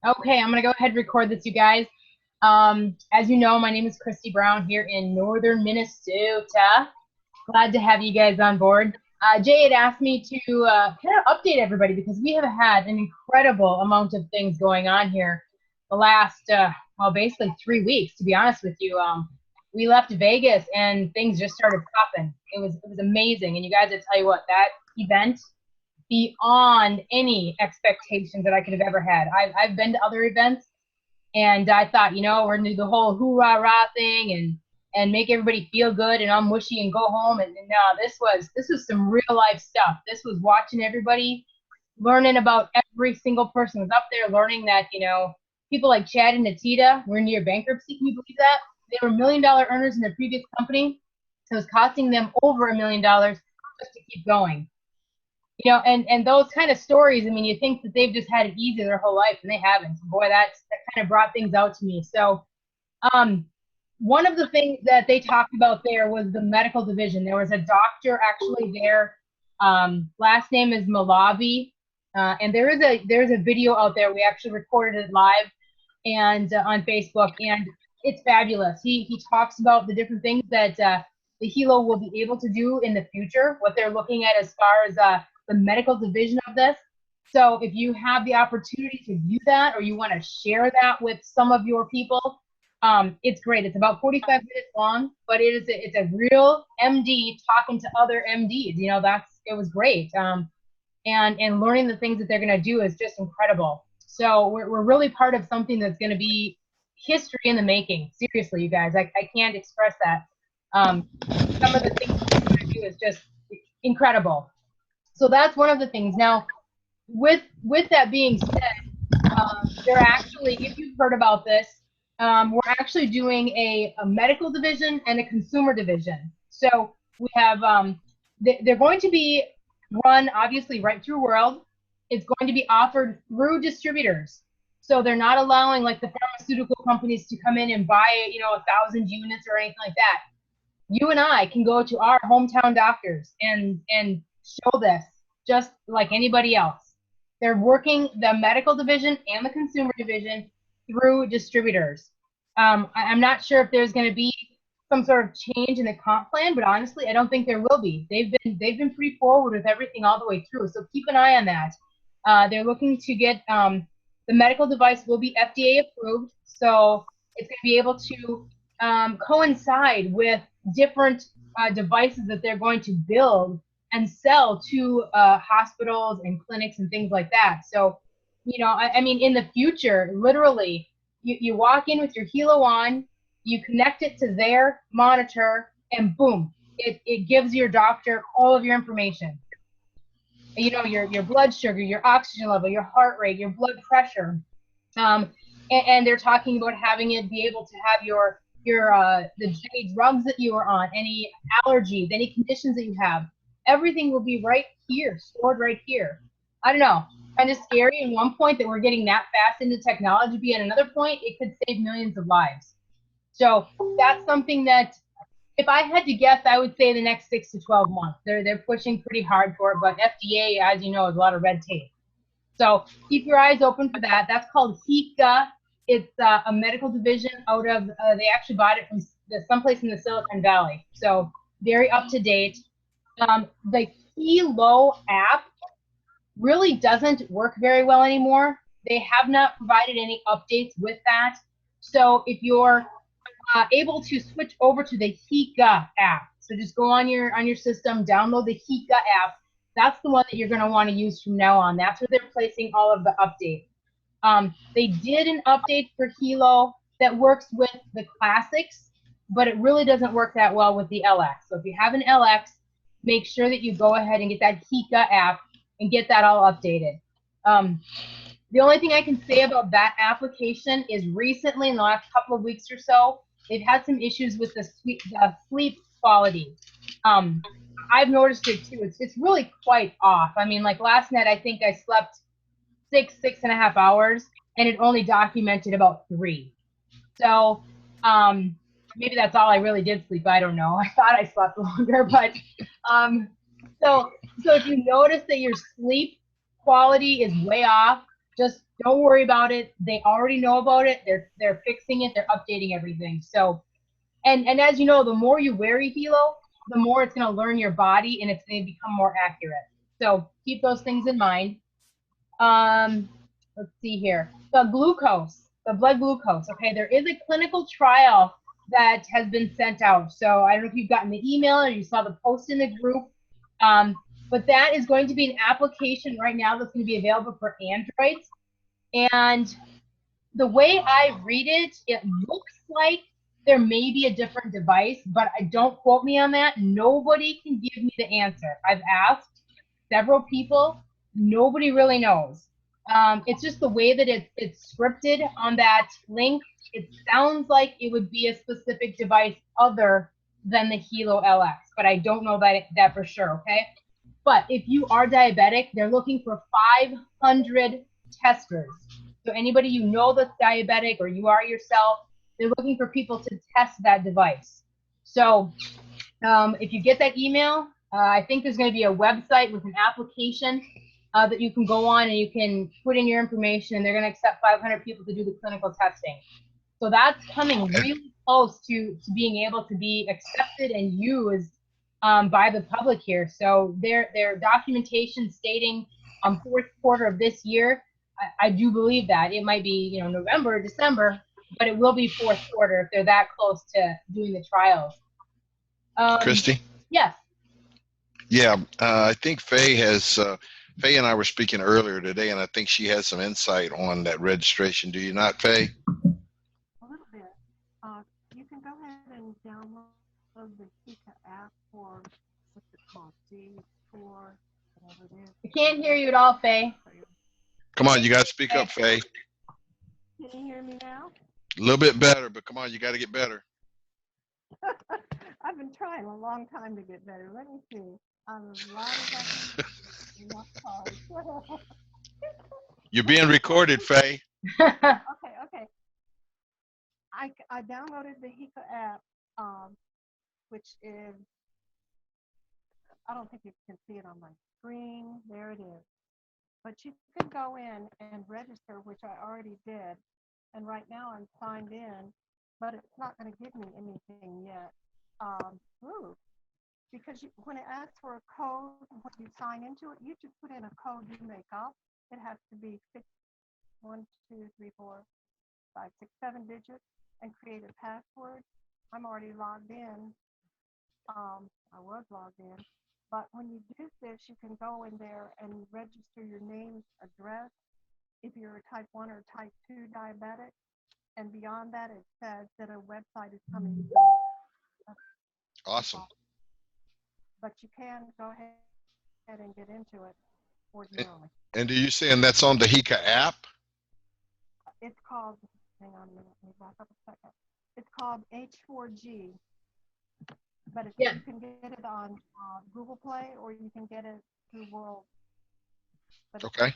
Okay, I'm gonna go ahead and record this, you guys. As you know, my name is Christy Brown here in northern Minnesota. Glad to have you guys on board. Jay had asked me to kind of update everybody because we have had an incredible amount of things going on here the last, well, basically 3 weeks, to be honest with you. We left Vegas and things just started popping. It was amazing. And you guys, I tell you what, that event beyond any expectations that I could have ever had. I've been to other events and I thought, we're gonna do the whole hoorah rah thing and make everybody feel good and I'm mushy and go home. And no, this was some real life stuff. This was watching everybody, learning about every single person was up there, learning that, people like Chad and Natita were near bankruptcy. Can you believe that? They were $1 million earners in their previous company. So it was costing them over $1 million just to keep going. And those kind of stories, I mean, you think that they've just had it easy their whole life, and they haven't. Boy, that kind of brought things out to me. So, one of the things that they talked about there was the medical division. There was a doctor actually there. Last name is Malavi, and there's a video out there. We actually recorded it live and on Facebook, and it's fabulous. He talks about the different things that the Hilo will be able to do in the future, what they're looking at as far as the medical division of this. So if you have the opportunity to view that or you want to share that with some of your people, it's great. It's about 45 minutes long, but it's a real MD talking to other MDs. It was great. And learning the things that they're going to do is just incredible. So we're really part of something that's going to be history in the making. Seriously, you guys, I can't express that. Some of the things that they're going to do is just incredible. So that's one of the things. Now, with that being said, they're actually, if you've heard about this, we're actually doing a medical division and a consumer division. So we have, they're going to be run, obviously, right through World. It's going to be offered through distributors. So they're not allowing, like, the pharmaceutical companies to come in and buy, 1,000 units or anything like that. You and I can go to our hometown doctors and show this just like anybody else. They're working the medical division and the consumer division through distributors. I'm not sure if there's going to be some sort of change in the comp plan, but honestly, I don't think there will be. They've been pretty forward with everything all the way through, so keep an eye on that. They're looking to get the medical device will be FDA approved, so it's going to be able to coincide with different devices that they're going to build and sell to hospitals and clinics and things like that. So, I mean, in the future, literally, you walk in with your Hilo on, you connect it to their monitor, and boom, it gives your doctor all of your information. Your blood sugar, your oxygen level, your heart rate, your blood pressure. And they're talking about having it be able to have any drugs that you are on, any allergies, any conditions that you have. Everything will be right here, stored right here. I don't know, kind of scary in one point that we're getting that fast into technology, but at another point, it could save millions of lives. So that's something that, if I had to guess, I would say the next 6 to 12 months. They're pushing pretty hard for it, but FDA, as you know, is a lot of red tape. So keep your eyes open for that. That's called HICA. It's a medical division out of, they actually bought it from someplace in the Silicon Valley. So very up to date. The Hilo app really doesn't work very well anymore. They have not provided any updates with that. So if you're able to switch over to the HICA app, so just go on your system, download the HICA app. That's the one that you're going to want to use from now on. That's where they're placing all of the updates. They did an update for Hilo that works with the classics, but it really doesn't work that well with the LX. So if you have an LX, make sure that you go ahead and get that HICA app and get that all updated. The only thing I can say about that application is recently, in the last couple of weeks or so, they've had some issues with the sleep quality. I've noticed it too. It's really quite off. I mean, like last night, I think I slept 6.5 hours, and it only documented about 3. So maybe that's all I really did sleep. I don't know. I thought I slept longer, but so if you notice that your sleep quality is way off, just Don't worry about it. They already know about it. They're fixing it. They're updating everything. So, and as you know, the more you wear a Hilo, the more it's going to learn your body and it's going to become more accurate. So keep those things in mind. Um, let's see here. The glucose, the blood glucose. Okay, there is a clinical trial that has been sent out. So I don't know if you've gotten the email or you saw the post in the group. But that is going to be an application right now that's going to be available for Androids. And the way I read it, it looks like there may be a different device, but I don't quote me on that. Nobody can give me the answer. I've asked several people. Nobody really knows. It's just the way that it's scripted on that link. It sounds like it would be a specific device other than the Hilo LX, but I don't know that for sure. Okay. But if you are diabetic, they're looking for 500 testers. So anybody you know that's diabetic or you are yourself, they're looking for people to test that device. So if you get that email, I think there's going to be a website with an application that you can go on and you can put in your information, and they're going to accept 500 people to do the clinical testing. So that's coming really close to being able to be accepted and used by the public here. So their documentation stating fourth quarter of this year, I do believe that. It might be November or December, but it will be fourth quarter if they're that close to doing the trials. Christy? Yes. Yeah, I think Faye and I were speaking earlier today, and I think she has some insight on that registration. Do you not, Faye? A little bit. You can go ahead and download the Hika app for what's it called, G4, whatever it is. I can't hear you at all, Faye. Come on, you got to speak up, Faye. Can you hear me now? A little bit better, but come on, you got to get better. I've been trying a long time to get better. Let me see. As loud as I can. You're being recorded, Faye. Okay. I downloaded the Hika app, which is, I don't think you can see it on my screen. There it is. But you can go in and register, which I already did. And right now I'm signed in, but it's not going to give me anything yet. Because when it asks for a code, when you sign into it, you just put in a code you make up. It has to be 1, 2, 3, 4, 5, 6, 7 digits, and create a password. I'm already logged in. I was logged in. But when you do this, you can go in there and register your name, address, if you're a type 1 or type 2 diabetic. And beyond that, it says that a website is coming soon. Awesome. But you can go ahead and get into it ordinarily. And do you say, and that's on the Hika app? It's called, hang on a minute, let me back up a second. It's called H4G. But you can get it on Google Play, or you can get it through World. Okay.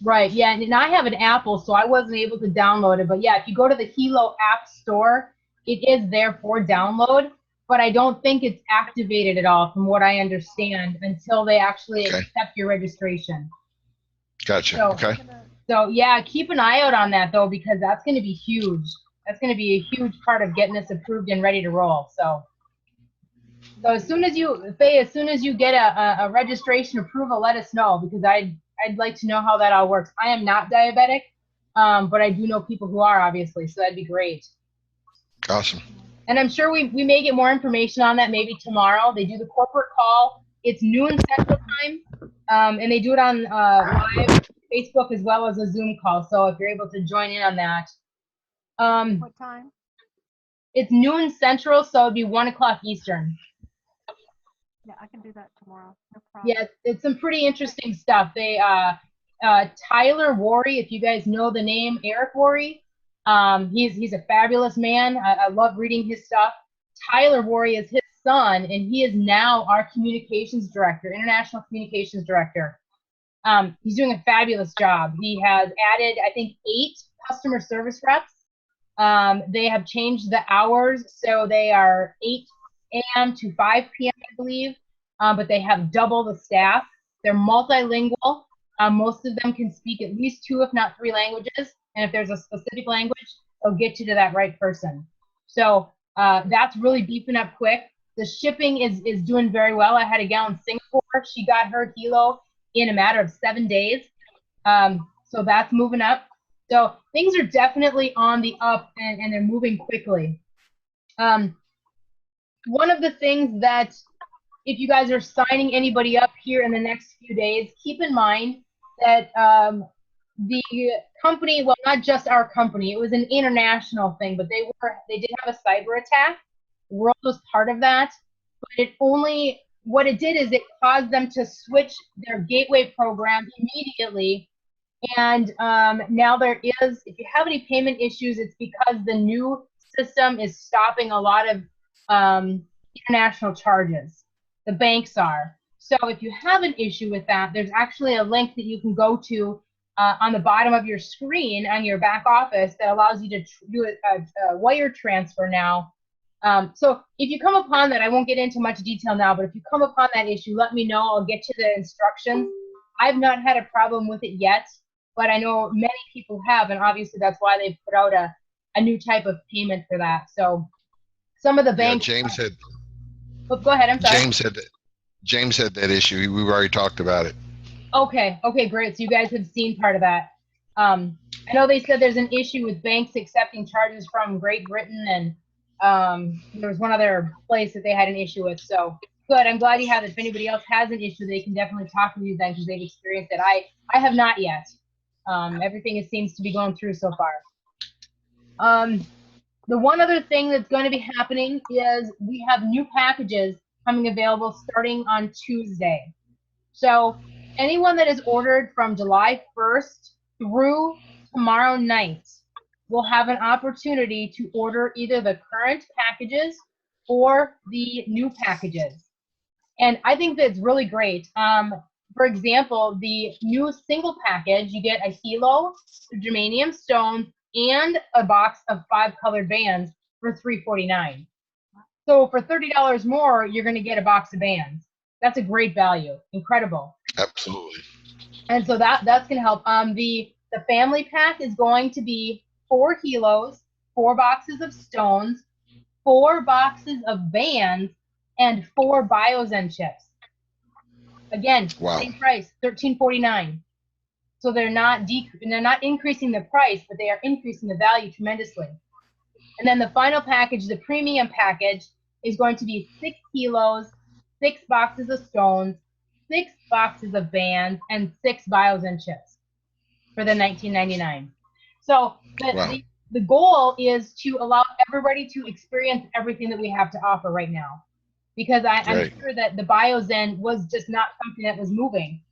Right, yeah, and I have an Apple, so I wasn't able to download it. But yeah, if you go to the Hilo App Store, it is there for download, but I don't think it's activated at all, from what I understand, until they actually accept your registration. Gotcha. So, okay. So yeah, keep an eye out on that though, because that's going to be huge. That's going to be a huge part of getting this approved and ready to roll. So as soon as you, Faye, as soon as you get a registration approval, let us know, because I'd like to know how that all works. I am not diabetic, but I do know people who are, obviously, so that'd be great. Awesome. And I'm sure we may get more information on that maybe tomorrow. They do the corporate call. It's noon Central Time, and they do it on live Facebook as well as a Zoom call. So if you're able to join in on that. What time? It's noon Central, so it'd be 1 o'clock Eastern. Yeah, I can do that tomorrow. No problem. Yeah, it's some pretty interesting stuff. They Tyler Worry, if you guys know the name, Eric Worry, he's a fabulous man. I love reading his stuff. Tyler Worry is his son, and he is now our communications director, international communications director. He's doing a fabulous job. He has added, I think, 8 customer service reps. They have changed the hours, so they are 8 a.m. to 5 p.m., I believe, but they have double the staff. They're multilingual. Most of them can speak at least 2, if not 3 languages. And if there's a specific language, they'll get you to that right person. So that's really beefing up quick. The shipping is doing very well. I had a gal in Singapore. She got her helo in a matter of 7 days. So that's moving up. So things are definitely on the up, and they're moving quickly. One of the things that, if you guys are signing anybody up here in the next few days, keep in mind that the company, well, not just our company, it was an international thing, but they did have a cyber attack. World was part of that, but what it did is it caused them to switch their gateway program immediately. And now there is, if you have any payment issues, it's because the new system is stopping a lot of international charges. The banks are. So if you have an issue with that, there's actually a link that you can go to on the bottom of your screen on your back office that allows you to do a wire transfer now. So if you come upon that, I won't get into much detail now, but if you come upon that issue, let me know. I'll get you the instructions. I've not had a problem with it yet, but I know many people have, and obviously that's why they've put out a new type of payment for that. So some of the banks. Yeah, James had. Oh, go ahead. I'm sorry. James had that issue. We've already talked about it. Okay, great. So you guys have seen part of that. I know they said there's an issue with banks accepting charges from Great Britain, and there was one other place that they had an issue with. So good. I'm glad you have it. If anybody else has an issue, they can definitely talk to you then, because they've experienced it. I have not yet. Everything seems to be going through so far. The one other thing that's going to be happening is we have new packages coming available starting on Tuesday. So anyone that is ordered from July 1st through tomorrow night will have an opportunity to order either the current packages or the new packages. And I think that's really great. For example, the new single package, you get a helo, germanium stones, and a box of 5 colored bands for $349. So for $30 more, you're going to get a box of bands. That's a great value. Incredible. Absolutely. And so that's going to help. The family pack is going to be 4 helos, 4 boxes of stones, 4 boxes of bands, and 4 Biozen chips. Again, wow. Same price, $13.49. So they're not increasing the price, but they are increasing the value tremendously. And then the final package, the premium package, is going to be 6 kilos, 6 boxes of stones, 6 boxes of bands, and 6 Biozen chips for the $19.99. So the goal is to allow everybody to experience everything that we have to offer right now. Because I'm sure that the Biozen was just not something that was moving.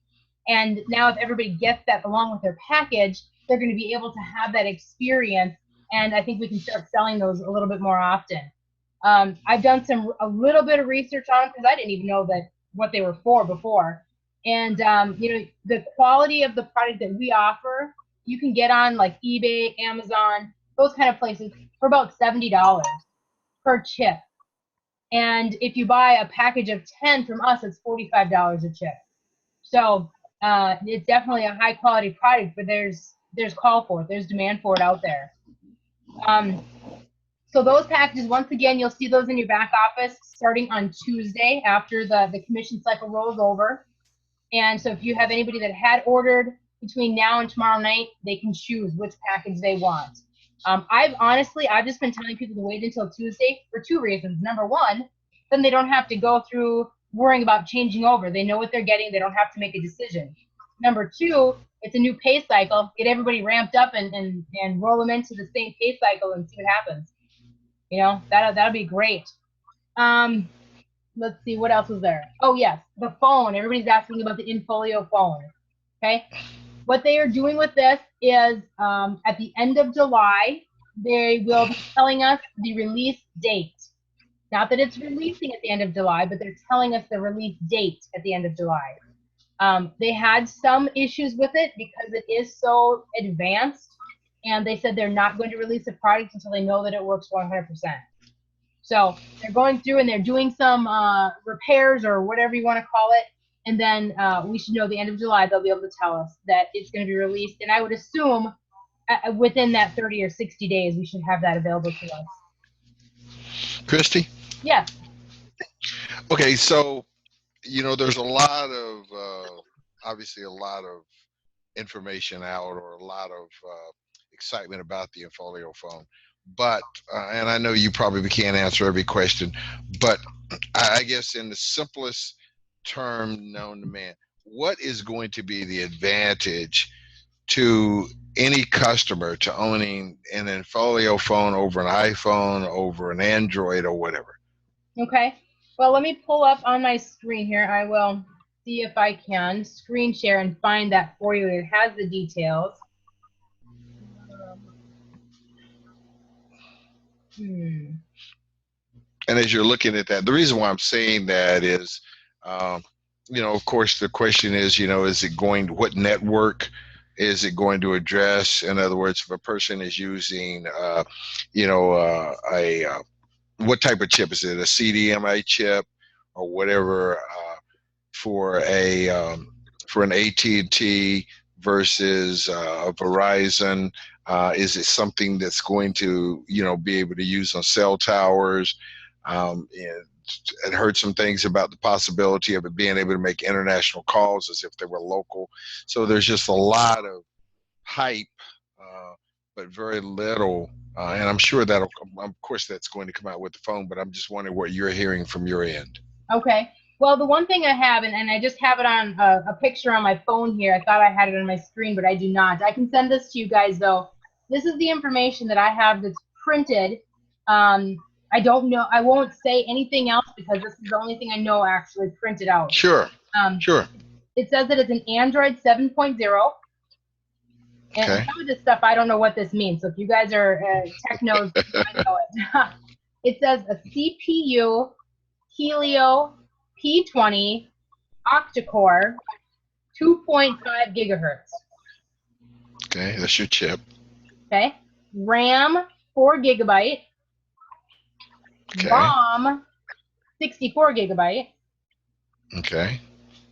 And now if everybody gets that along with their package, they're going to be able to have that experience. And I think we can start selling those a little bit more often. I've done a little bit of research on them, because I didn't even know what they were for before. And the quality of the product that we offer, you can get on like eBay, Amazon, those kind of places for about $70 per chip. And if you buy a package of 10 from us, it's $45 a chip. So it's definitely a high quality product, but there's call for it. There's demand for it out there. So those packages, once again, you'll see those in your back office starting on Tuesday after the commission cycle rolls over. And so if you have anybody that had ordered between now and tomorrow night, they can choose which package they want. I've just been telling people to wait until Tuesday for 2 reasons. Number one, then they don't have to go through worrying about changing over. They know what they're getting. They don't have to make a decision. Number two, it's a new pay cycle. Get everybody ramped up and roll them into the same pay cycle and see what happens. That'll be great. Let's see, what else is there? Oh, yes, the phone. Everybody's asking about the InFolio phone. Okay. What they are doing with this is at the end of July, they will be telling us the release date. Not that it's releasing at the end of July, but they're telling us the release date at the end of July. They had some issues with it because it is so advanced, and they said they're not going to release a product until they know that it works 100%. So they're going through and they're doing some repairs or whatever you want to call it, And then we should know the end of July, they'll be able to tell us that it's going to be released. And I would assume within that 30 or 60 days, we should have that available to us. Christy? Yes. Okay, so, there's a lot of, obviously a lot of information out, or a lot of excitement about the Infolio phone. But, and I know you probably can't answer every question, but I guess in the simplest term known to man, what is going to be the advantage to any customer to owning an Infolio phone over an iPhone, over an Android, or whatever? Okay. Well, let me pull up on my screen here. I will see if I can screen share and find that for you. It has the details. And as you're looking at that, the reason why I'm saying that is, of course, the question is, is it going to, what network is it going to address? In other words, if a person is using, what type of chip is it? A CDMA chip or whatever for an AT&T versus a Verizon? Is it something that's going to, be able to use on cell towers? And I heard some things about the possibility of it being able to make international calls as if they were local. So there's just a lot of hype, but very little. And I'm sure that'll, of course, that's going to come out with the phone, but I'm just wondering what you're hearing from your end. Okay. Well, the one thing I have, and I just have it on a picture on my phone here. I thought I had it on my screen, but I do not. I can send this to you guys, though. This is the information that I have that's printed. I don't know. I won't say anything else because this is the only thing I know actually printed out. Sure. Sure. It says that it's an Android 7.0. And Okay. some of this stuff, I don't know what this means. So if you guys are technos, you might know it. It says a CPU Helio P20 octa-core, 2.5 gigahertz. Okay, that's your chip. Okay. RAM, 4 gigabyte. Okay. ROM, 64 gigabyte. Okay.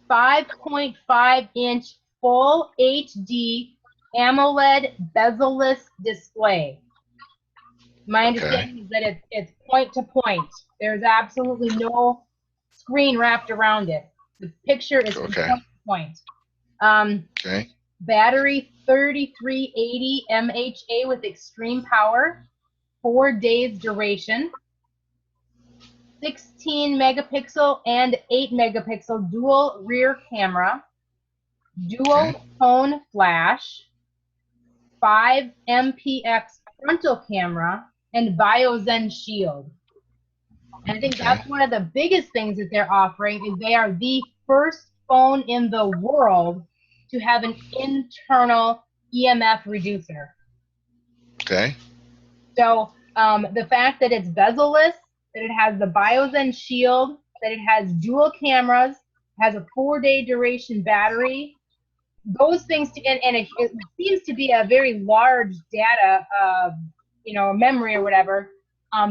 5.5 inch full HD AMOLED bezel-less display. My understanding is that it's point to point. There's absolutely no screen wrapped around it. The picture is from point to point. Okay. Battery 3380 mAh with extreme power, 4 days duration. 16 megapixel and 8 megapixel dual rear camera, dual tone flash, 5 MPX frontal camera, and BioZen Shield. And I think that's one of the biggest things that they're offering is they are the first phone in the world to have an internal EMF reducer. Okay. So the fact that it's bezel-less, that it has the BioZen Shield, that it has dual cameras, has a 4-day duration battery, those things, and it seems to be a very large data, memory or whatever.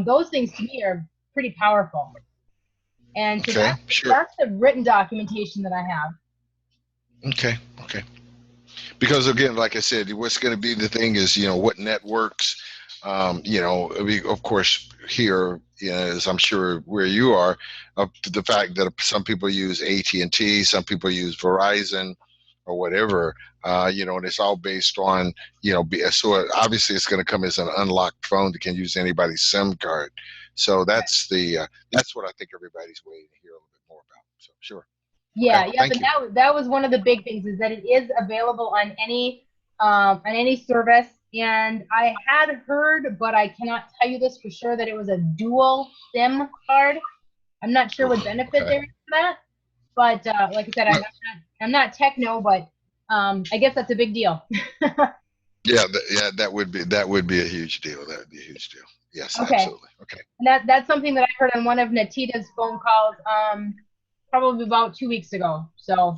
Those things to me are pretty powerful. And so that's the written documentation that I have. Okay. Okay. Because again, like I said, what's going to be the thing is, what networks, of course, here, as I'm sure where you are, the fact that some people use AT&T, some people use Verizon or whatever, and it's all based on, so obviously it's going to come as an unlocked phone that can use anybody's SIM card. So that's that's what I think everybody's waiting to hear a little bit more about. So sure. Yeah, okay, yeah, but that was one of the big things is that it is available on any service. And I had heard, but I cannot tell you this for sure, that it was a dual SIM card. I'm not sure what benefit there is for that, but like I said, I'm not techno, but I guess that's a big deal. That would be a huge deal. That would be a huge deal. Yes, okay. Absolutely. Okay. And that's something that I heard on one of Natita's phone calls, probably about 2 weeks ago. So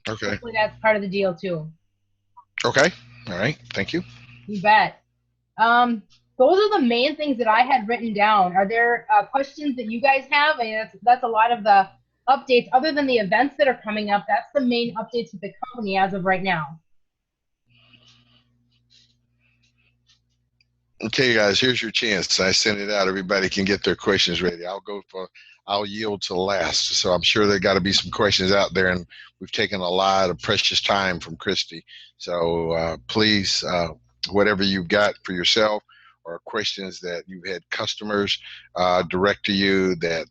hopefully that's part of the deal too. Okay. All right. Thank you. You bet. Those are the main things that I had written down. Are there questions that you guys have? I mean, that's a lot of the updates other than the events that are coming up. That's the main updates with the company as of right now. Okay, guys, here's your chance. I sent it out. Everybody can get their questions ready. I'll yield to last. So I'm sure there got to be some questions out there, and we've taken a lot of precious time from Christy. So please, whatever you've got for yourself or questions that you've had customers direct to you that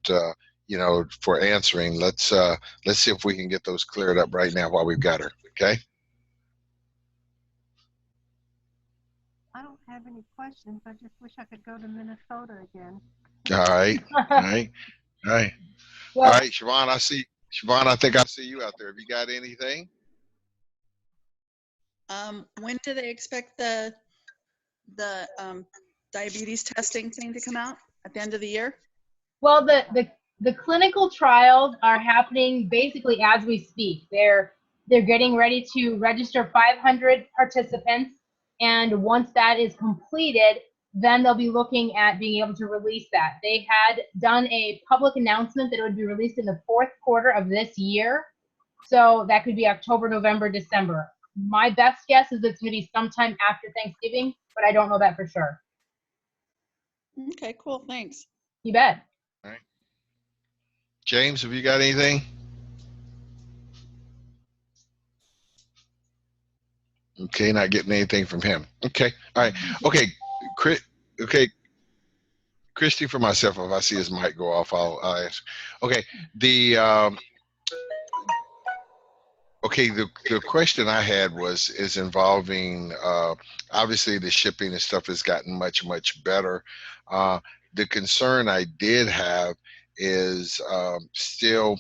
for answering, let's see if we can get those cleared up right now while we've got her. Okay. I don't have any questions. I just wish I could go to Minnesota again. All right. All right. All right. Well, All right, Siobhan, I think I see you out there. Have you got anything? When do they expect the diabetes testing thing to come out? At the end of the year? well, the clinical trials are happening basically as we speak. They're getting ready to register 500 participants, and once that is completed, then they'll be looking at being able to release that. They had done a public announcement that it would be released in the fourth quarter of this year. So that could be October, November, December. My best guess is it's going to be sometime after Thanksgiving, but I don't know that for sure. Okay, cool. Thanks. You bet. All right. James, have you got anything? Okay, not getting anything from him. Okay. All right. Okay. Okay. Christy, for myself, if I see his mic go off, I'll ask. Okay. The question I had is involving obviously the shipping and stuff has gotten much better. The concern I did have is still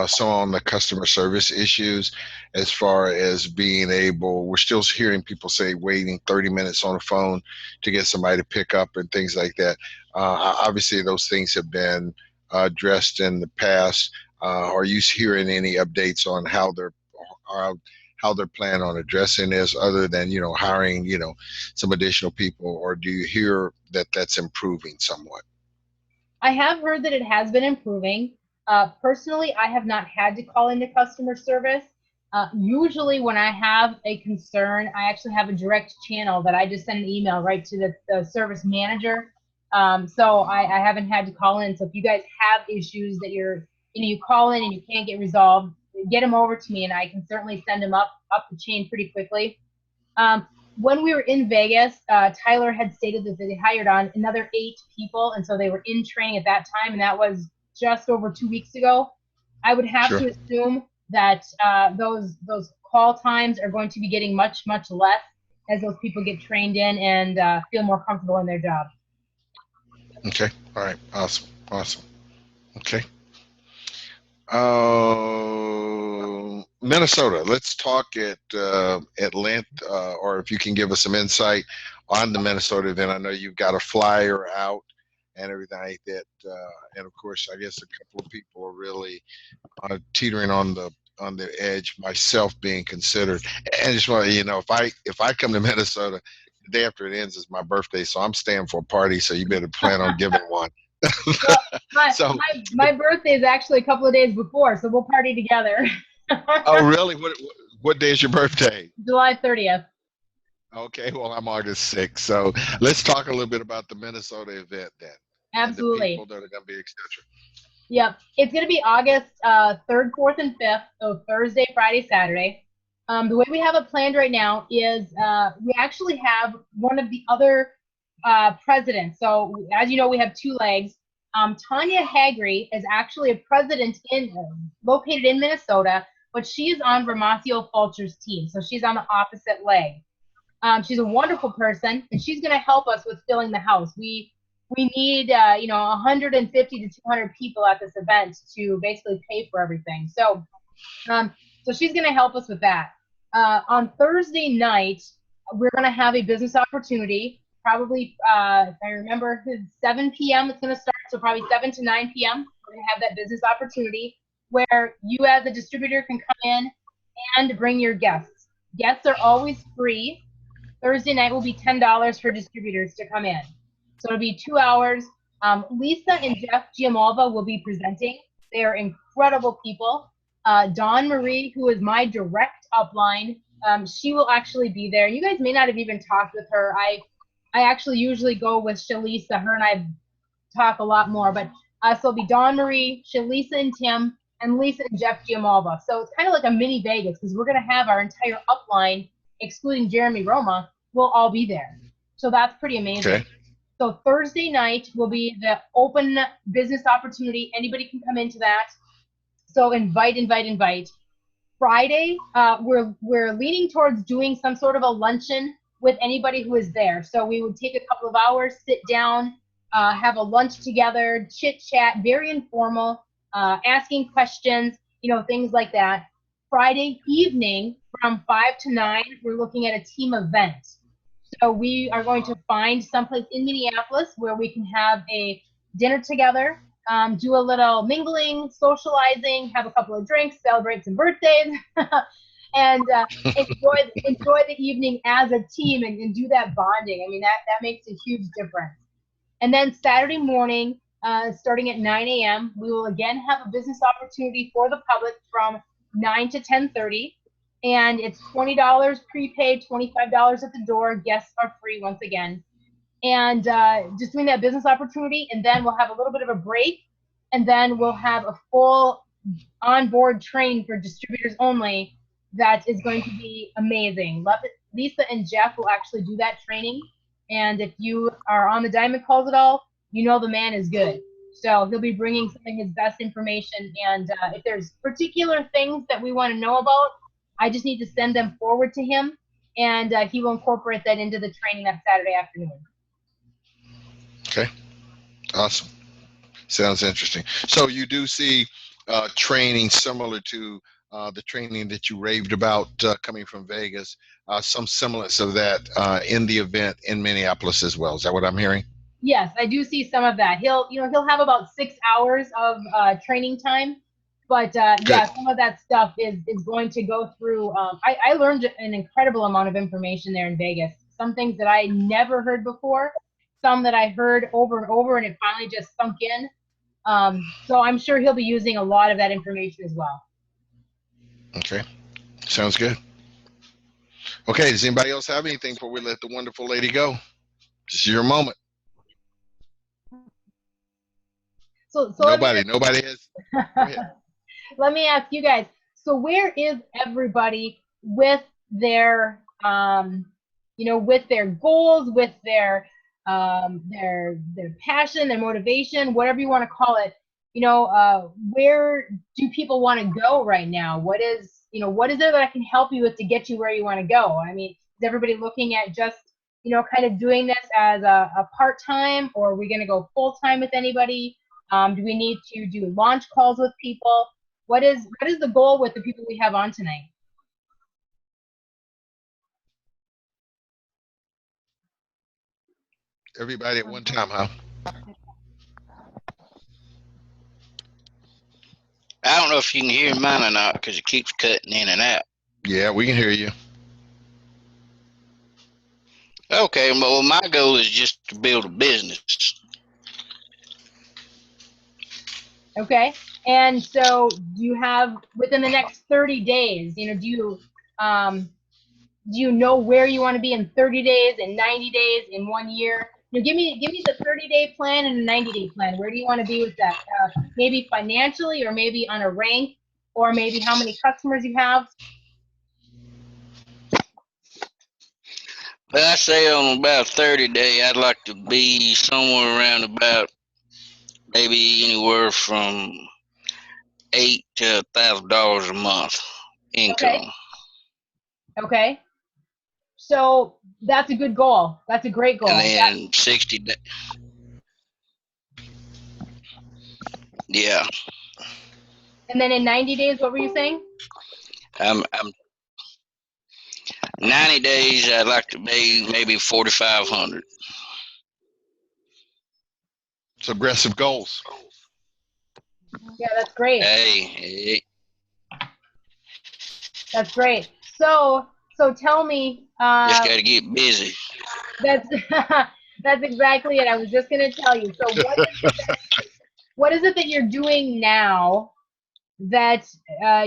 some on the customer service issues, as far as we're still hearing people say waiting 30 minutes on the phone to get somebody to pick up and things like that. Obviously those things have been addressed in the past. Are you hearing any updates on how they're planning on addressing this, other than hiring some additional people, or do you hear that that's improving somewhat? I have heard that it has been improving. Personally, I have not had to call into customer service. Usually when I have a concern, I actually have a direct channel that I just send an email right to the service manager. So I haven't had to call in. So if you guys have issues that you call in and you can't get resolved, get them over to me and I can certainly send them up the chain pretty quickly. When we were in Vegas, Tyler had stated that they hired on another 8 people, and so they were in training at that time, and that was just over 2 weeks ago. I would have to assume that those call times are going to be getting much less as those people get trained in and feel more comfortable in their job. Okay. All right. Awesome. Okay. Minnesota. Let's talk at length, or if you can give us some insight on the Minnesota event. I know you've got a flyer out and everything like that, and of course, I guess a couple of people are really teetering on the edge, myself being considered. And I just want to, if I come to Minnesota, the day after it ends is my birthday, so I'm staying for a party. So you better plan on giving one. Well, my birthday is actually a couple of days before, so we'll party together. Oh, really? What day is your birthday? July 30th. Okay, well, I'm August 6th. So let's talk a little bit about the Minnesota event then. Absolutely. And the people that are going to be, etc. Yep. It's going to be August 3rd, 4th, and 5th, so Thursday, Friday, Saturday. The way we have it planned right now is we actually have one of the other presidents. So as you know, we have 2 legs. Tanya Haggerty is actually a president located in Minnesota, but she is on Vermasio Fulcher's team. So she's on the opposite leg. She's a wonderful person, and she's going to help us with filling the house. We need 150 to 200 people at this event to basically pay for everything. So she's going to help us with that. On Thursday night, we're going to have a business opportunity. Probably, if I remember, 7 p.m. it's going to start, so probably 7 to 9 p.m. We're going to have that business opportunity where you as a distributor can come in and bring your guests. Guests are always free. Thursday night will be $10 for distributors to come in. So it'll be 2 hours. Lisa and Jeff Giammalva will be presenting. They are incredible people. Dawn Marie, who is my direct upline, she will actually be there. You guys may not have even talked with her. I actually usually go with Shalisa. Her and I talk a lot more, but so it'll be Dawn Marie, Shalisa and Tim, and Lisa and Jeff Giamalva. So it's kind of like a mini Vegas because we're going to have our entire upline, excluding Jeremy Roma, will all be there. So that's pretty amazing. Okay. So Thursday night will be the open business opportunity. Anybody can come into that. So invite. Friday, we're leaning towards doing some sort of a luncheon with anybody who is there. So we would take a couple of hours, sit down, have a lunch together, chit chat, very informal, asking questions, things like that. Friday evening from 5 to 9, we're looking at a team event. So we are going to find someplace in Minneapolis where we can have a dinner together, do a little mingling, socializing, have a couple of drinks, celebrate some birthdays, and enjoy the evening as a team and do that bonding. I mean, that makes a huge difference. And then Saturday morning, starting at 9 a.m., we will again have a business opportunity for the public from 9 to 10:30. And it's $20 prepaid, $25 at the door. Guests are free once again. And just doing that business opportunity. And then we'll have a little bit of a break. And then we'll have a full onboard train for distributors only that is going to be amazing. Lisa and Jeff will actually do that training. And if you are on the Diamond Calls at all, you know the man is good. So he'll be bringing some of his best information. And if there's particular things that we want to know about, I just need to send them forward to him, and he will incorporate that into the training that Saturday afternoon. Okay. Awesome. Sounds interesting. So you do see training similar to the training that you raved about coming from Vegas, some semblance of that in the event in Minneapolis as well. Is that what I'm hearing? Yes, I do see some of that. He'll have about 6 hours of training time. But yeah, some of that stuff is going to go through. I learned an incredible amount of information there in Vegas. Some things that I never heard before, some that I heard over and over, and it finally just sunk in. So I'm sure he'll be using a lot of that information as well. Okay, sounds good. Okay, does anybody else have anything before we let the wonderful lady go? This is your moment. So nobody has. Go ahead. Let me ask you guys, so where is everybody with their, with their goals, with their passion, their motivation, whatever you want to call it? Where do people want to go right now? What is there that I can help you with to get you where you want to go? I mean, is everybody looking at just, kind of doing this as a part-time, or are we going to go full-time with anybody? Do we need to do launch calls with people? What is the goal with the people we have on tonight? Everybody at one time, huh? I don't know if you can hear mine or not because it keeps cutting in and out. Yeah, we can hear you. Okay, well, my goal is just to build a business. Okay. And so do you have, within the next 30 days, do you know where you want to be in 30 days, in 90 days, in 1 year? Give me the 30-day plan and the 90-day plan. Where do you want to be with that? Maybe financially, or maybe on a rank, or maybe how many customers you have? Well, I say on about 30-day, I'd like to be somewhere around about maybe anywhere from $8,000 to $1,000 a month income. Okay. So that's a good goal. That's a great goal. And then 60 days. Yeah. And then in 90 days, what were you saying? 90 days, I'd like to be maybe 4,500. It's aggressive goals. Yeah, that's great. Hey. That's great. So tell me. Just got to get busy. That's exactly it. I was just going to tell you. So what is it that you're doing now that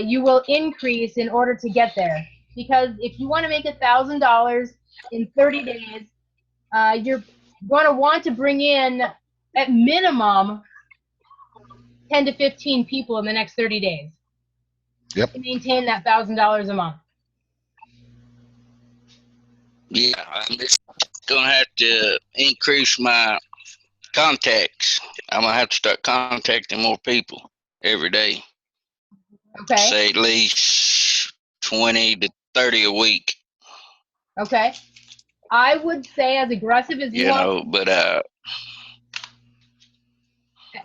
you will increase in order to get there? Because if you want to make $1,000 in 30 days, you're going to want to bring in at minimum 10 to 15 people in the next 30 days. Yep. To maintain that $1,000 a month. Yeah, I'm just gonna have to increase my contacts. I'm gonna have to start contacting more people every day. Okay. Say at least 20 to 30 a week. Okay. I would say as aggressive as you want. But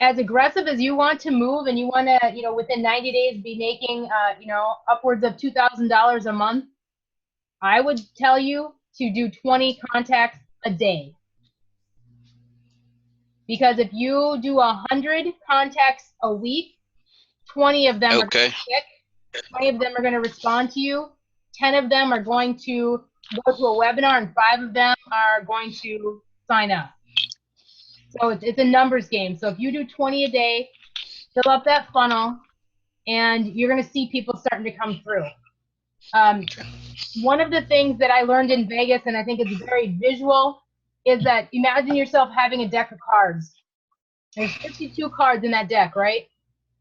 as aggressive as you want to move, and you want to, within 90 days be making, upwards of $2,000 a month, I would tell you to do 20 contacts a day. Because if you do 100 contacts a week, 20 of them are going to stick, 20 of them are going to respond to you, 10 of them are going to go to a webinar, and 5 of them are going to sign up. So it's a numbers game. So if you do 20 a day, fill up that funnel, and you're going to see people starting to come through. One of the things that I learned in Vegas, and I think it's very visual, is that imagine yourself having a deck of cards. There's 52 cards in that deck, right?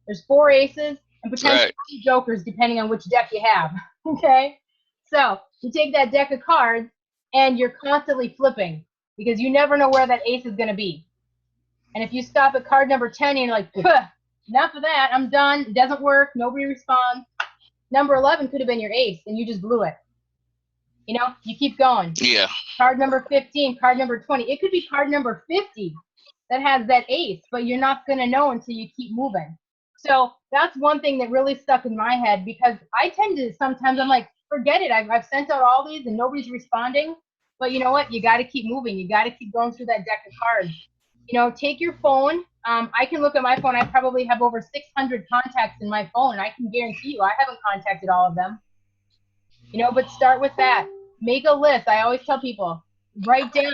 There's 4 aces and potentially 2 jokers, depending on which deck you have. Okay? So you take that deck of cards, and you're constantly flipping, because you never know where that ace is going to be. And if you stop at card number 10 and you're like, enough of that, I'm done, it doesn't work, nobody responds. Number 11 could have been your ace, and you just blew it. You keep going. Yeah. Card number 15, card number 20. It could be card number 50 that has that ace, but you're not going to know until you keep moving. So that's one thing that really stuck in my head, because I tend to sometimes, I'm like, forget it. I've sent out all these and nobody's responding. But you know what? You got to keep moving. You got to keep going through that deck of cards. Take your phone. I can look at my phone. I probably have over 600 contacts in my phone. I can guarantee you I haven't contacted all of them. But start with that. Make a list. I always tell people, write down,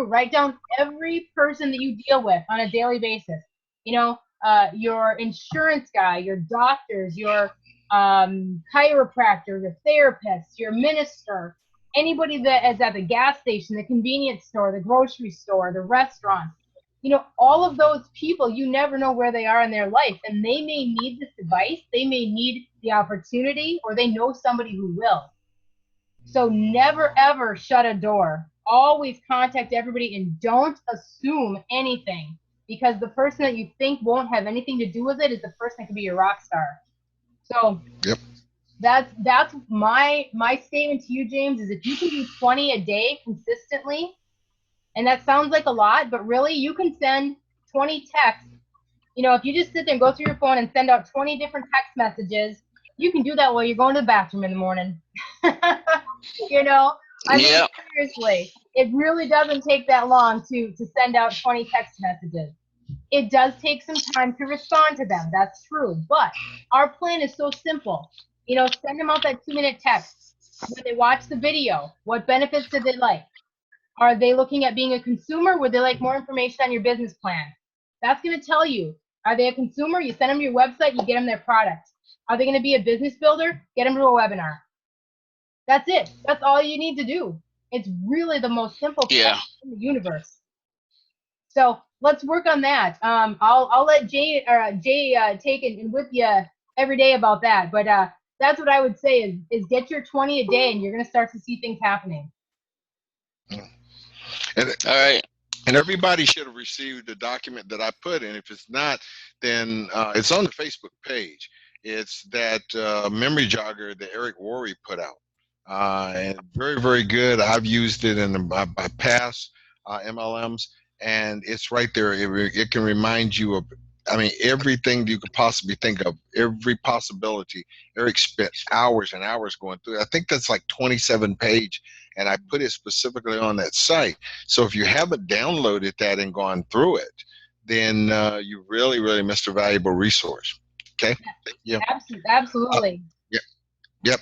write down every person that you deal with on a daily basis. Your insurance guy, your doctors, your chiropractor, your therapist, your minister, anybody that is at the gas station, the convenience store, the grocery store, the restaurant. All of those people, you never know where they are in their life, and they may need this advice, they may need the opportunity, or they know somebody who will. So never, ever shut a door. Always contact everybody, and don't assume anything, because the person that you think won't have anything to do with it is the person that could be your rock star. So yep. That's my statement to you, James, is if you can do 20 a day consistently, and that sounds like a lot, but really you can send 20 texts. If you just sit there and go through your phone and send out 20 different text messages, you can do that while you're going to the bathroom in the morning. I mean, seriously, it really doesn't take that long to send out 20 text messages. It does take some time to respond to them. That's true. But our plan is so simple. Send them out that 2-minute text. When they watch the video, what benefits did they like? Are they looking at being a consumer? Would they like more information on your business plan? That's going to tell you. Are they a consumer? You send them your website, you get them their product. Are they going to be a business builder? Get them to a webinar. That's it. That's all you need to do. It's really the most simple thing in the universe. So let's work on that. I'll let Jay take it and whip you every day about that. But that's what I would say is get your 20 a day, and you're going to start to see things happening. And, all right. And everybody should have received the document that I put in. If it's not, then it's on the Facebook page. It's that memory jogger that Eric Worre put out. And very, very good. I've used it in my past MLMs, and it's right there. It can remind you of, everything you could possibly think of, every possibility. Eric spent hours and hours going through it. I think that's like 27 page, and I put it specifically on that site. So if you haven't downloaded that and gone through it, then you really, really missed a valuable resource. Okay? Yeah. Absolutely. Yep.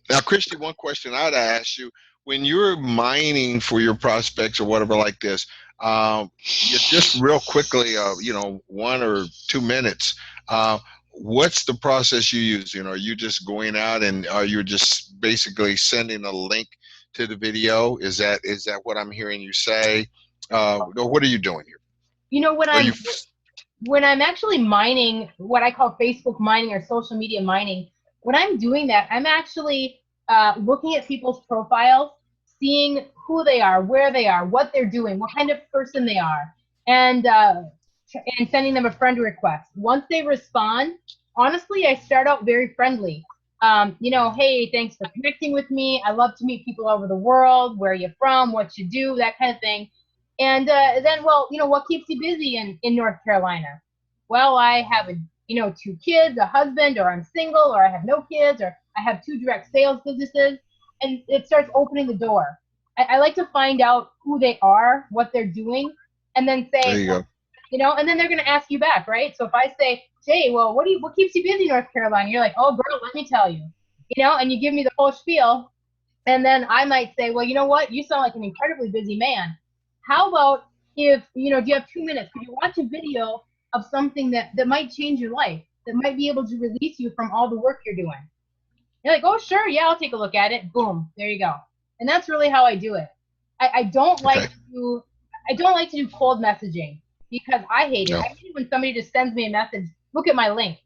Now, Christy, one question I'd ask you, when you're mining for your prospects or whatever like this, just real quickly, 1 or 2 minutes, what's the process you use? Are you just going out and are you just basically sending a link to the video? Is that what I'm hearing you say? What are you doing here? When I'm actually mining, what I call Facebook mining or social media mining, when I'm doing that, I'm actually looking at people's profiles, seeing who they are, where they are, what they're doing, what kind of person they are, and sending them a friend request. Once they respond, honestly, I start out very friendly. Hey, thanks for connecting with me. I love to meet people all over the world. Where are you from? What you do? That kind of thing. And then, what keeps you busy in North Carolina? Well, I have 2 kids, a husband, or I'm single, or I have no kids, or I have 2 direct sales businesses, and it starts opening the door. I like to find out who they are, what they're doing, and then say, there you go. And then they're going to ask you back, right? So if I say, Jay, well, what keeps you busy in North Carolina? You're like, oh, girl, let me tell you, and you give me the whole spiel. And then I might say, well, you know what? You sound like an incredibly busy man. How about if, do you have 2 minutes? Could you watch a video of something that might change your life, that might be able to release you from all the work you're doing? You're like, oh, sure. Yeah, I'll take a look at it. Boom. There you go. And that's really how I do it. I don't like to do cold messaging because I hate it. No. I hate it when somebody just sends me a message. Look at my link.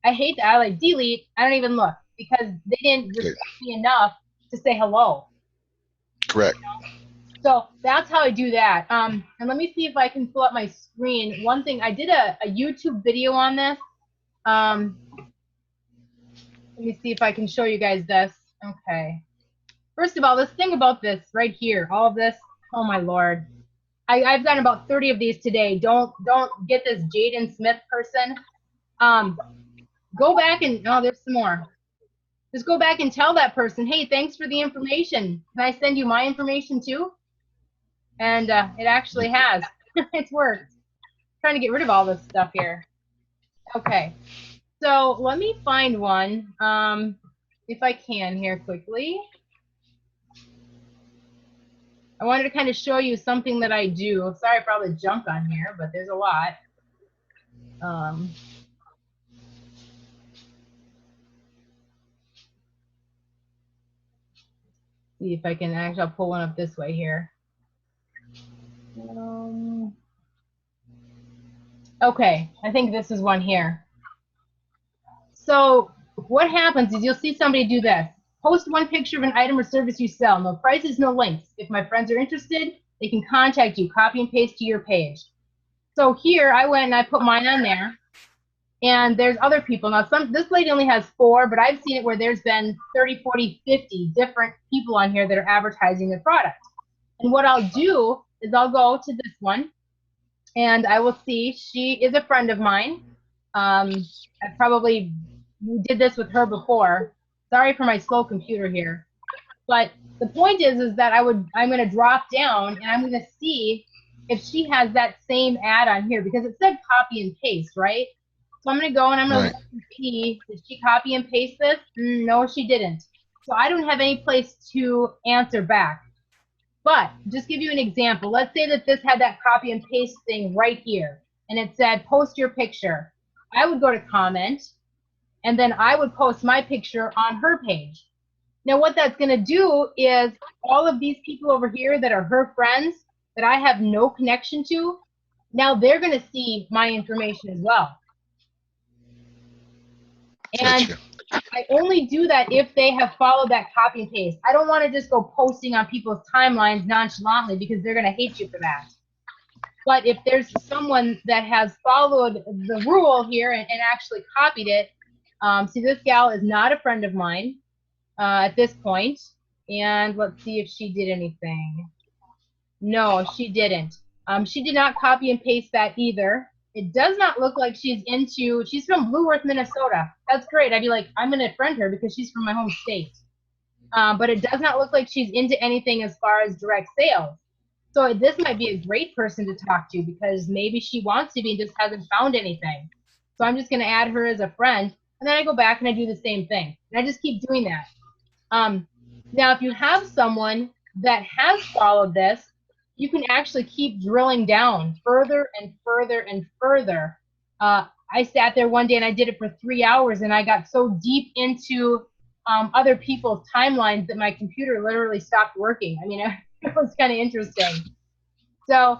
I hate that. I like delete. I don't even look because they didn't respect me enough to say hello. Correct. So that's how I do that. And let me see if I can pull up my screen. One thing, I did a YouTube video on this. Let me see if I can show you guys this. Okay. First of all, this thing about this right here, all of this, oh my Lord. I've done about 30 of these today. Don't get this Jaden Smith person. Go back and, oh, there's some more. Just go back and tell that person, hey, thanks for the information. Can I send you my information too? And it actually has. It's worked. I'm trying to get rid of all this stuff here. Okay. So let me find one, if I can here quickly. I wanted to kind of show you something that I do. Sorry for all the junk on here, but there's a lot. See if I can actually, I'll pull one up this way here. Okay, I think this is one here. So what happens is you'll see somebody do this. Post one picture of an item or service you sell. No prices, no links. If my friends are interested, they can contact you. Copy and paste to your page. So here I went and I put mine on there. And there's other people. Now, this lady only has 4, but I've seen it where there's been 30, 40, 50 different people on here that are advertising their product. And what I'll do is I'll go to this one, and I will see she is a friend of mine. I probably did this with her before. Sorry for my slow computer here. But the point is that I'm going to drop down, and I'm going to see if she has that same ad on here, because it said copy and paste, right? So I'm going to go and I'm going to see, did she copy and paste this? No, she didn't. So I don't have any place to answer back. But just give you an example. Let's say that this had that copy and paste thing right here, and it said post your picture. I would go to comment, and then I would post my picture on her page. Now what that's going to do is all of these people over here that are her friends that I have no connection to, now they're going to see my information as well. And Gotcha. I only do that if they have followed that copy and paste. I don't want to just go posting on people's timelines nonchalantly because they're going to hate you for that. But if there's someone that has followed the rule here and actually copied it, see, this gal is not a friend of mine at this point. And let's see if she did anything. No, she didn't. She did not copy and paste that either. It does not look like she's from Blue Earth, Minnesota. That's great. I'd be like, I'm going to friend her because she's from my home state. But it does not look like she's into anything as far as direct sales. So this might be a great person to talk to because maybe she wants to be and just hasn't found anything. So I'm just going to add her as a friend. And then I go back and I do the same thing. And I just keep doing that. Now, if you have someone that has followed this, you can actually keep drilling down further and further and further. I sat there one day and I did it for 3 hours, and I got so deep into other people's timelines that my computer literally stopped working. I mean, it was kind of interesting. So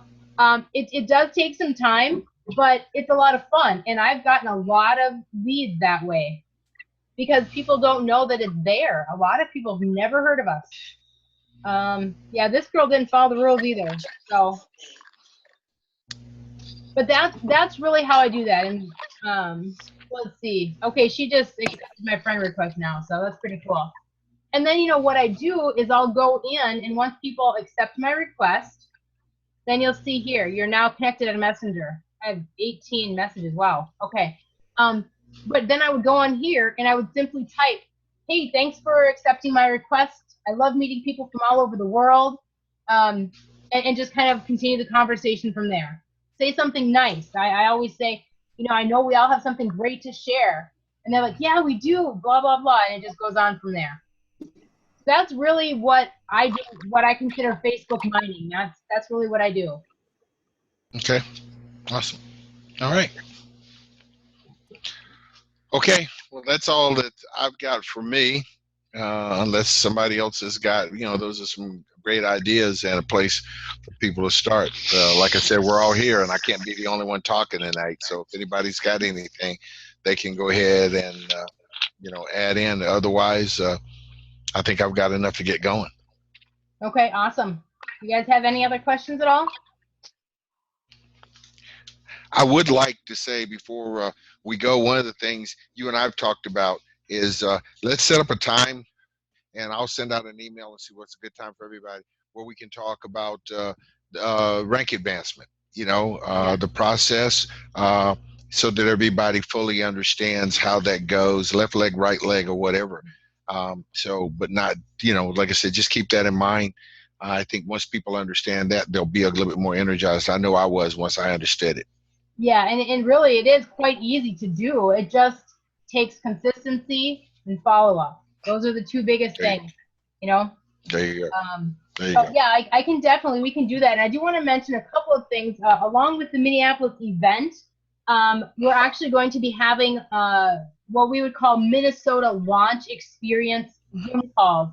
it does take some time, but it's a lot of fun. And I've gotten a lot of leads that way because people don't know that it's there. A lot of people have never heard of us. Yeah, this girl didn't follow the rules either. So, but that's really how I do that. And let's see. Okay, she just accepted my friend request now, so that's pretty cool. And then, what I do is I'll go in, and once people accept my request, then you'll see here, you're now connected on Messenger. I have 18 messages. Wow. Okay. But then I would go on here and I would simply type, hey, thanks for accepting my request. I love meeting people from all over the world. And just kind of continue the conversation from there. Say something nice. I always say, I know we all have something great to share. And they're like, yeah, we do, blah, blah, blah. And it just goes on from there. That's really what I do, what I consider Facebook mining. That's really what I do. Okay. Awesome. All right. Okay. Well, that's all that I've got for me. Unless somebody else has got, those are some great ideas and a place for people to start. Like I said, we're all here, and I can't be the only one talking tonight. So if anybody's got anything, they can go ahead and, add in. Otherwise, I think I've got enough to get going. Okay, awesome. You guys have any other questions at all? I would like to say before we go, one of the things you and I've talked about is let's set up a time, and I'll send out an email and see what's a good time for everybody where we can talk about rank advancement, the process, so that everybody fully understands how that goes, left leg, right leg, or whatever. But not, like I said, just keep that in mind. I think once people understand that, they'll be a little bit more energized. I know I was once I understood it. Yeah, and really it is quite easy to do. It just takes consistency and follow-up. Those are the two biggest things, There you go. Yeah, I can definitely, we can do that. And I do want to mention a couple of things. Along with the Minneapolis event, we're actually going to be having what we would call Minnesota launch experience Zoom calls.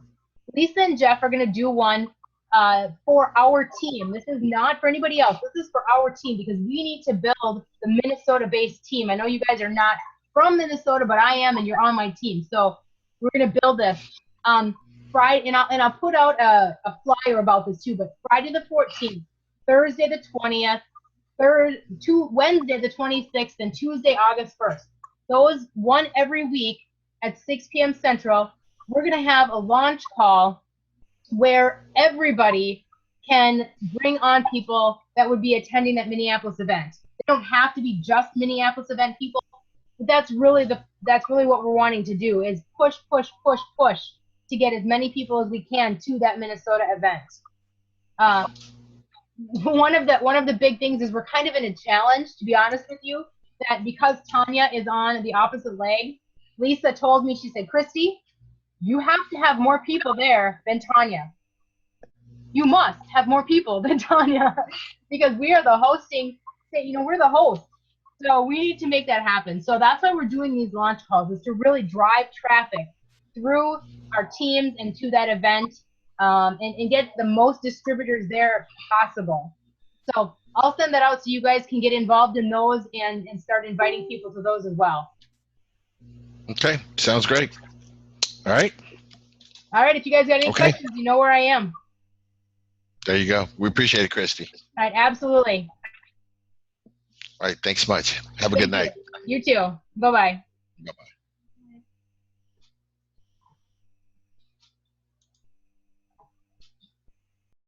Lisa and Jeff are going to do one for our team. This is not for anybody else. This is for our team because we need to build the Minnesota-based team. I know you guys are not from Minnesota, but I am, and you're on my team. So we're going to build this. Friday, and I'll put out a flyer about this too, but Friday the 14th, Thursday the 20th, Wednesday the 26th, and Tuesday, August 1st. Those one every week at 6 p.m. Central. We're going to have a launch call where everybody can bring on people that would be attending that Minneapolis event. They don't have to be just Minneapolis event people, but that's really what we're wanting to do is push to get as many people as we can to that Minnesota event. One of the big things is we're kind of in a challenge, to be honest with you, that because Tanya is on the opposite leg, Lisa told me, she said, Christy, you have to have more people there than Tanya. You must have more people than Tanya because we are the hosting, we're the host. So we need to make that happen. So that's why we're doing these launch calls, is to really drive traffic through our teams and to that event and get the most distributors there possible. So I'll send that out so you guys can get involved in those and start inviting people to those as well. Okay, sounds great. All right. All right, if you guys got any questions, you know where I am. There you go. We appreciate it, Christy. All right, absolutely. All right, thanks much. Have a good night. You too. Bye-bye. Bye-bye.